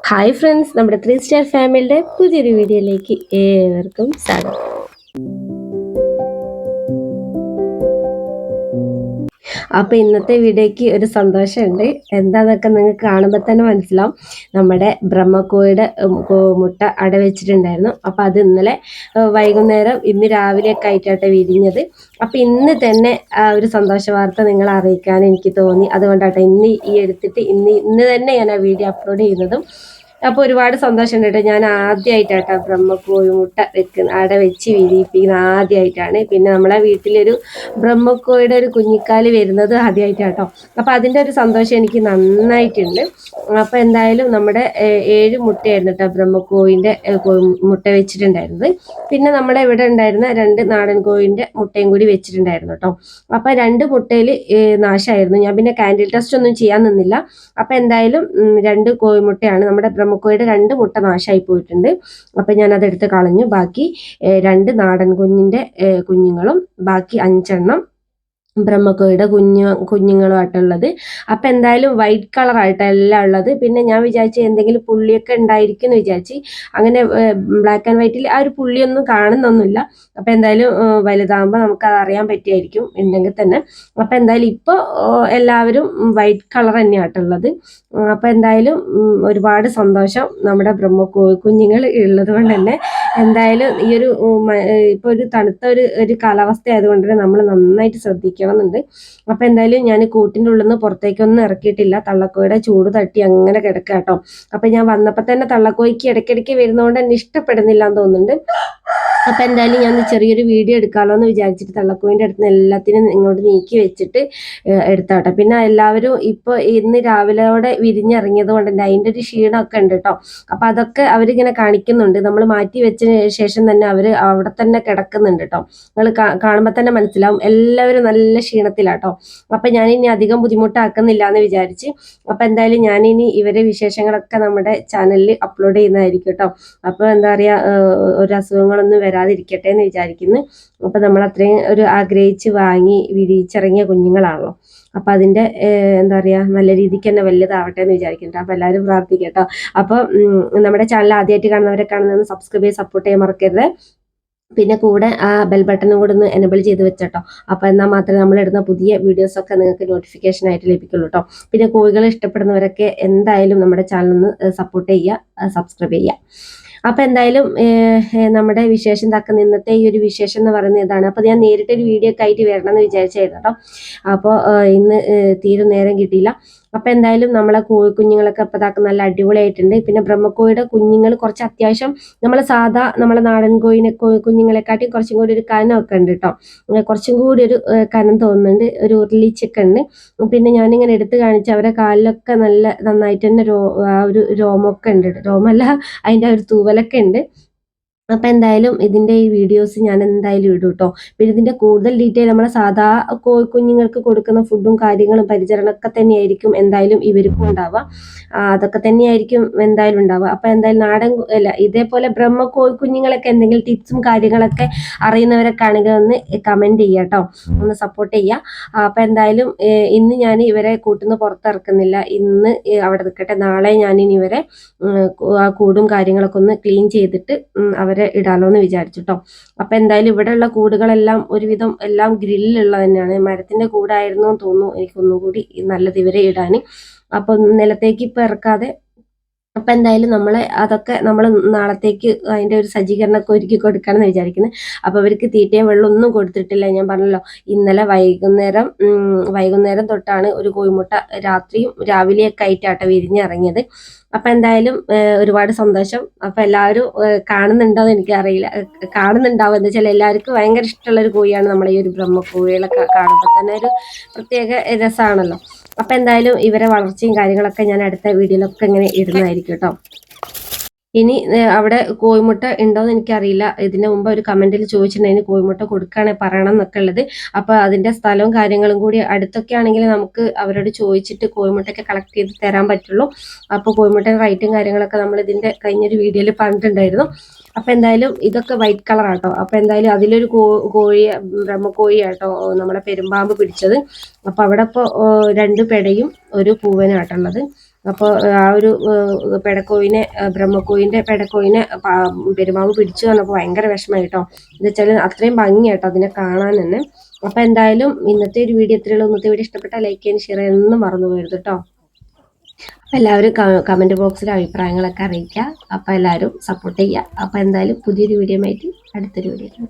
Hi friends, നമ്മുടെ 3 star ഫാമിലിയുടെ പുതിയൊരു വീഡിയോയിലേക്ക് ഏവർക്കും സ്വാഗതം. അപ്പോൾ ഇന്നത്തെ വീഡിയോയ്ക്ക് ഒരു സന്തോഷമുണ്ട്. എന്താണെന്നൊക്കെ നിങ്ങൾക്ക് കാണുമ്പോൾ തന്നെ മനസ്സിലാവും. നമ്മുടെ ബ്രഹ്മക്കോഴിയുടെ മുട്ട അടവെച്ചിട്ടുണ്ടായിരുന്നു. അപ്പോൾ അത് ഇന്നലെ വൈകുന്നേരം ഇന്ന് രാവിലെയൊക്കെ ആയിട്ടാണ് വിരിഞ്ഞത്. അപ്പോൾ ഇന്ന് തന്നെ ആ ഒരു സന്തോഷ വാർത്ത നിങ്ങളെ അറിയിക്കാൻ എനിക്ക് തോന്നി. അതുകൊണ്ടാട്ടോ ഇന്ന് തന്നെ ഞാൻ ആ വീഡിയോ അപ്ലോഡ് ചെയ്യുന്നതും. അപ്പോൾ ഒരുപാട് സന്തോഷമുണ്ട് കേട്ടോ. ഞാൻ ആദ്യമായിട്ടാട്ടോ ബ്രഹ്മക്കോഴി മുട്ട അവിടെ വെച്ച് വിരിയിപ്പിക്കുന്ന ആദ്യമായിട്ടാണ്. പിന്നെ നമ്മളെ വീട്ടിലൊരു ബ്രഹ്മക്കോഴിയുടെ ഒരു കുഞ്ഞിക്കാല് വരുന്നത് ആദ്യമായിട്ടാട്ടോ. അപ്പോൾ അതിൻ്റെ ഒരു സന്തോഷം എനിക്ക് നന്നായിട്ടുണ്ട്. അപ്പോൾ എന്തായാലും നമ്മുടെ 7 മുട്ടയായിരുന്നു കേട്ടോ ബ്രഹ്മക്കോഴിൻ്റെ മുട്ട വെച്ചിട്ടുണ്ടായിരുന്നത്. പിന്നെ നമ്മുടെ ഇവിടെ ഉണ്ടായിരുന്ന 2 നാടൻ കോഴിൻ്റെ മുട്ടയും കൂടി വെച്ചിട്ടുണ്ടായിരുന്നു കേട്ടോ. അപ്പോൾ 2 മുട്ടയിൽ നാശമായിരുന്നു. ഞാൻ പിന്നെ കാൻഡിൽ ടെസ്റ്റ് ഒന്നും ചെയ്യാൻ നിന്നില്ല. അപ്പോൾ എന്തായാലും 2 കോഴിമുട്ടയാണ് നമ്മുടെ ബ്രഹ്മക്കോഴിയുടെ 2 മുട്ട നാശമായി പോയിട്ടുണ്ട്. അപ്പം ഞാനതെടുത്ത് കളഞ്ഞു. ബാക്കി 2 നാടൻ കുഞ്ഞുങ്ങളും ബാക്കി 5 എണ്ണം ബ്രഹ്മക്കോഴിയുടെ കുഞ്ഞുങ്ങളുമായിട്ടുള്ളത്. അപ്പം എന്തായാലും വൈറ്റ് കളറായിട്ടാണ് എല്ലാം ഉള്ളത്. പിന്നെ ഞാൻ വിചാരിച്ചു എന്തെങ്കിലും പുള്ളിയൊക്കെ ഉണ്ടായിരിക്കും എന്ന് വിചാരിച്ച്. അങ്ങനെ ബ്ലാക്ക് ആൻഡ് വൈറ്റിൽ ആ ഒരു പുള്ളിയൊന്നും കാണുന്നൊന്നുമില്ല. അപ്പം എന്തായാലും വലുതാകുമ്പോൾ നമുക്കത് അറിയാൻ പറ്റിയായിരിക്കും ഉണ്ടെങ്കിൽ തന്നെ. അപ്പം എന്തായാലും ഇപ്പോൾ എല്ലാവരും വൈറ്റ് കളർ തന്നെയായിട്ടുള്ളത്. അപ്പം എന്തായാലും ഒരുപാട് സന്തോഷം നമ്മുടെ കുഞ്ഞുങ്ങൾ ഉള്ളത് കൊണ്ട് തന്നെ. എന്തായാലും ഈ ഒരു ഇപ്പോൾ ഒരു തണുത്ത ഒരു കാലാവസ്ഥ ആയതുകൊണ്ട് തന്നെ നമ്മൾ നന്നായിട്ട് ശ്രദ്ധിക്കണമെന്നുണ്ട്. അപ്പം എന്തായാലും ഞാൻ കൂട്ടിൻ്റെ ഉള്ളിൽ നിന്ന് പുറത്തേക്കൊന്നും ഇറക്കിയിട്ടില്ല. തള്ളക്കോഴിയുടെ ചൂട് തട്ടി അങ്ങനെ കിടക്കുക കേട്ടോ. അപ്പം ഞാൻ വന്നപ്പോൾ തന്നെ തള്ളക്കോഴിക്ക് ഇടയ്ക്കിടയ്ക്ക് വരുന്നതുകൊണ്ട് തന്നെ ഇഷ്ടപ്പെടുന്നില്ല എന്ന് തോന്നുന്നുണ്ട്. അപ്പം എന്തായാലും ഞാൻ ചെറിയൊരു വീഡിയോ എടുക്കാമല്ലോ എന്ന് വിചാരിച്ചിട്ട് തള്ളക്കോഴിൻ്റെ അടുത്ത് നിന്ന് എല്ലാത്തിനും ഇങ്ങോട്ട് നീക്കി വെച്ചിട്ട് എടുത്താട്ടോ. പിന്നെ എല്ലാവരും ഇപ്പോൾ ഇന്ന് രാവിലെയോടെ വിരിഞ്ഞിറങ്ങിയത് കൊണ്ട് തന്നെ അതിൻ്റെ ഒരു ക്ഷീണമൊക്കെ ഉണ്ട് കേട്ടോ. അപ്പം അതൊക്കെ അവരിങ്ങനെ കാണിക്കുന്നുണ്ട്. നമ്മൾ മാറ്റി വെച്ചതിന് ശേഷം തന്നെ അവർ അവിടെ തന്നെ കിടക്കുന്നുണ്ട് കേട്ടോ. നിങ്ങൾ കാണുമ്പോൾ തന്നെ മനസ്സിലാവും എല്ലാവരും നല്ല ക്ഷീണത്തിലാട്ടോ. അപ്പം ഞാനിനി അധികം ബുദ്ധിമുട്ടാക്കുന്നില്ല എന്ന് വിചാരിച്ച്. അപ്പം എന്തായാലും ഞാനിനി ഇവരെ വിശേഷങ്ങളൊക്കെ നമ്മുടെ ചാനലിൽ അപ്ലോഡ് ചെയ്യുന്നതായിരിക്കും കേട്ടോ. അപ്പോൾ എന്താ പറയുക, ഒരു അസുഖങ്ങളൊന്നും വരാതിരിക്കട്ടെ എന്ന് വിചാരിക്കുന്നു. അപ്പം നമ്മൾ അത്രയും ഒരു ആഗ്രഹിച്ച് വാങ്ങി വിരിയിച്ചിറങ്ങിയ കുഞ്ഞുങ്ങളാണല്ലോ. അപ്പം അതിൻ്റെ എന്താ പറയുക, നല്ല രീതിക്ക് തന്നെ വലുതാവട്ടെ എന്ന് വിചാരിക്കുന്നുണ്ട്. അപ്പം എല്ലാവരും പ്രാർത്ഥിക്കട്ടോ. അപ്പോൾ നമ്മുടെ ചാനൽ ആദ്യമായിട്ട് കാണുന്നവരെ കാണുന്നതെന്ന് സബ്സ്ക്രൈബ് ചെയ്ത് സപ്പോർട്ട് ചെയ്യാൻ മറക്കരുത്. പിന്നെ കൂടെ ആ ബെൽ ബട്ടണും കൂടെ ഒന്ന് എനബിൾ ചെയ്ത് വെച്ചോ. അപ്പോൾ എന്നാൽ മാത്രമേ നമ്മളിടുന്ന പുതിയ വീഡിയോസൊക്കെ നിങ്ങൾക്ക് നോട്ടിഫിക്കേഷൻ ആയിട്ട് ലഭിക്കുള്ളൂ കേട്ടോ. പിന്നെ കോഴികളെ ഇഷ്ടപ്പെടുന്നവരൊക്കെ എന്തായാലും നമ്മുടെ ചാനൽ ഒന്ന് സപ്പോർട്ട് ചെയ്യുക, സബ്സ്ക്രൈബ് ചെയ്യുക. അപ്പം എന്തായാലും നമ്മുടെ വിശേഷം തക്കുന്ന ഇന്നത്തെ ഈ ഒരു വിശേഷം എന്ന് പറയുന്നത് ഇതാണ്. അപ്പോൾ ഞാൻ നേരിട്ടൊരു വീഡിയോ ഒക്കെ ആയിട്ട് വരണം എന്ന് വിചാരിച്ചായിരുന്നു കേട്ടോ. അപ്പോൾ ഇന്ന് തീരെ നേരം കിട്ടിയില്ല. അപ്പം എന്തായാലും നമ്മളെ കോഴിക്കുഞ്ഞുങ്ങളൊക്കെ അപ്പോൾ ഇതാക്കുന്ന നല്ല അടിപൊളിയായിട്ടുണ്ട്. പിന്നെ ബ്രഹ്മക്കോഴിയുടെ കുഞ്ഞുങ്ങൾ കുറച്ച് അത്യാവശ്യം നമ്മളെ നാടൻ കുഞ്ഞുങ്ങളെക്കാട്ടിയും കുറച്ചും കൂടി ഒരു കനമൊക്കെ ഉണ്ട് കേട്ടോ. കുറച്ചും കൂടി ഒരു കനം തോന്നുന്നുണ്ട്, ഒരു ഉരുളിച്ചൊക്കെ ഉണ്ട്. പിന്നെ ഞാനിങ്ങനെ എടുത്ത് കാണിച്ച് അവരെ കാലിലൊക്കെ നന്നായിട്ട് തന്നെ ആ ഒരു രോമമൊക്കെ ഉണ്ട്. രോമല്ല, അതിൻ്റെ ഒരു തൂവലൊക്കെ ഉണ്ട്. അപ്പം എന്തായാലും ഇതിൻ്റെ ഈ വീഡിയോസ് ഞാൻ എന്തായാലും ഇടും കേട്ടോ. പിന്നെ ഇതിൻ്റെ കൂടുതൽ ഡീറ്റെയിൽ നമ്മളെ സാധാ കുഞ്ഞുങ്ങൾക്ക് കൊടുക്കുന്ന ഫുഡും കാര്യങ്ങളും പരിചരണമൊക്കെ തന്നെയായിരിക്കും എന്തായാലും ഇവർക്കും ഉണ്ടാവുക. അതൊക്കെ തന്നെയായിരിക്കും എന്തായാലും ഉണ്ടാവുക. അപ്പം എന്തായാലും ഇതേപോലെ കുഞ്ഞുങ്ങളൊക്കെ എന്തെങ്കിലും ടിപ്സും കാര്യങ്ങളൊക്കെ അറിയുന്നവരൊക്കെ ആണെങ്കിൽ ഒന്ന് കമൻറ്റ് ചെയ്യുക കേട്ടോ, ഒന്ന് സപ്പോർട്ട് ചെയ്യുക. അപ്പം എന്തായാലും ഇന്ന് ഞാൻ ഇവരെ കൂട്ടുന്ന പുറത്തിറക്കുന്നില്ല. ഇന്ന് അവിടെ നിൽക്കട്ടെ. നാളെ ഞാനിനി ഇവരെ ആ കൂടും കാര്യങ്ങളൊക്കെ ഒന്ന് ക്ലീൻ ചെയ്തിട്ട് അവരെ ഇടാലോ എന്ന് വിചാരിച്ചിട്ടോ. അപ്പൊ എന്തായാലും ഇവിടെയുള്ള കൂടുകളെല്ലാം ഒരുവിധം എല്ലാം ഗ്രില്ലുള്ളത് തന്നെയാണ്. മരത്തിന്റെ കൂടായിരുന്നു എന്ന് തോന്നുന്നു. എനിക്കൊന്നുകൂടി നല്ലത് ഇവരെ ഇടാൻ. അപ്പൊ നിലത്തേക്ക് ഇപ്പൊ ഇറക്കാതെ. അപ്പം എന്തായാലും അതൊക്കെ നമ്മൾ നാളത്തേക്ക് അതിൻ്റെ ഒരു സജ്ജീകരണമൊക്കെ ഒരുക്കി കൊടുക്കണം എന്ന് വിചാരിക്കുന്നത്. അപ്പോൾ അവർക്ക് തീറ്റയും വെള്ളം ഒന്നും കൊടുത്തിട്ടില്ല. ഞാൻ പറഞ്ഞല്ലോ, ഇന്നലെ വൈകുന്നേരം തൊട്ടാണ് ഒരു കോഴിമുട്ട രാത്രിയും രാവിലെയൊക്കെ ആയിട്ടാട്ടോ വിരിഞ്ഞിറങ്ങിയത്. അപ്പം എന്തായാലും ഒരുപാട് സന്തോഷം. അപ്പം എല്ലാവരും കാണുന്നുണ്ടോയെന്ന് എനിക്കറിയില്ല. കാണുന്നുണ്ടാവും. എന്താ വെച്ചാൽ എല്ലാവർക്കും ഭയങ്കര ഇഷ്ടമുള്ളൊരു കോഴിയാണ് നമ്മളെ ഈ ഒരു ബ്രഹ്മക്കോഴികളൊക്കെ കാണുമ്പോൾ തന്നെ ഒരു പ്രത്യേക രസമാണല്ലോ. അപ്പം എന്തായാലും ഇവരെ വളർച്ചയും കാര്യങ്ങളൊക്കെ ഞാൻ അടുത്ത വീഡിയോയിലൊക്കെ ഇങ്ങനെ ഇടുന്നതായിരിക്കും കേട്ടോ. ഇനി അവിടെ കോഴിമുട്ട ഉണ്ടോയെന്ന് എനിക്കറിയില്ല. ഇതിന് മുമ്പ് ഒരു കമൻറ്റിൽ ചോദിച്ചിട്ടുണ്ടായിരുന്നു കോഴിമുട്ട കൊടുക്കുകയാണെങ്കിൽ പറയണം എന്നൊക്കെ ഉള്ളത്. അപ്പോൾ അതിൻ്റെ സ്ഥലവും കാര്യങ്ങളും കൂടി അടുത്തൊക്കെ ആണെങ്കിൽ നമുക്ക് അവരോട് ചോദിച്ചിട്ട് കോഴിമുട്ടയൊക്കെ കളക്ട് ചെയ്ത് തരാൻ പറ്റുള്ളൂ. അപ്പോൾ കോഴിമുട്ടയുടെ റേറ്റും കാര്യങ്ങളൊക്കെ നമ്മൾ ഇതിൻ്റെ കഴിഞ്ഞൊരു വീഡിയോയിൽ പറഞ്ഞിട്ടുണ്ടായിരുന്നു. അപ്പം എന്തായാലും ഇതൊക്കെ വൈറ്റ് കളറാട്ടോ. അപ്പം എന്തായാലും അതിലൊരു ബ്രഹ്മക്കോഴിയാട്ടോ നമ്മളെ പെരുമ്പാമ്പ് പിടിച്ചത്. അപ്പം അവിടെ ഇപ്പോൾ 2 പെടയും ഒരു പൂവനായിട്ടുള്ളത്. അപ്പോൾ ആ ഒരു പെടക്കോയിനെ ബ്രഹ്മക്കോയിൻ്റെ പെടക്കോയിനെ പെരുമാവ് പിടിച്ചു വന്നപ്പോൾ ഭയങ്കര വിഷമമായി കേട്ടോ. എന്ന് വെച്ചാൽ അത്രയും ഭംഗിയാട്ടോ അതിനെ കാണാൻ തന്നെ. അപ്പോൾ എന്തായാലും ഇന്നത്തെ ഒരു വീഡിയോ ഇത്രയുള്ളൂ. ഇന്നത്തെ വീഡിയോ ഇഷ്ടപ്പെട്ടാൽ ലൈക്ക് ചെയ്യാൻ ഷെയർ ചെയ്യാനൊന്നും മറന്നു പോകരുത് കേട്ടോ. അപ്പോൾ എല്ലാവരും കമൻറ്റ് ബോക്സിൽ അഭിപ്രായങ്ങളൊക്കെ അറിയിക്കുക. അപ്പോൾ എല്ലാവരും സപ്പോർട്ട് ചെയ്യുക. അപ്പോൾ എന്തായാലും പുതിയൊരു വീഡിയോ ആയിട്ട് അടുത്തൊരു വീഡിയോ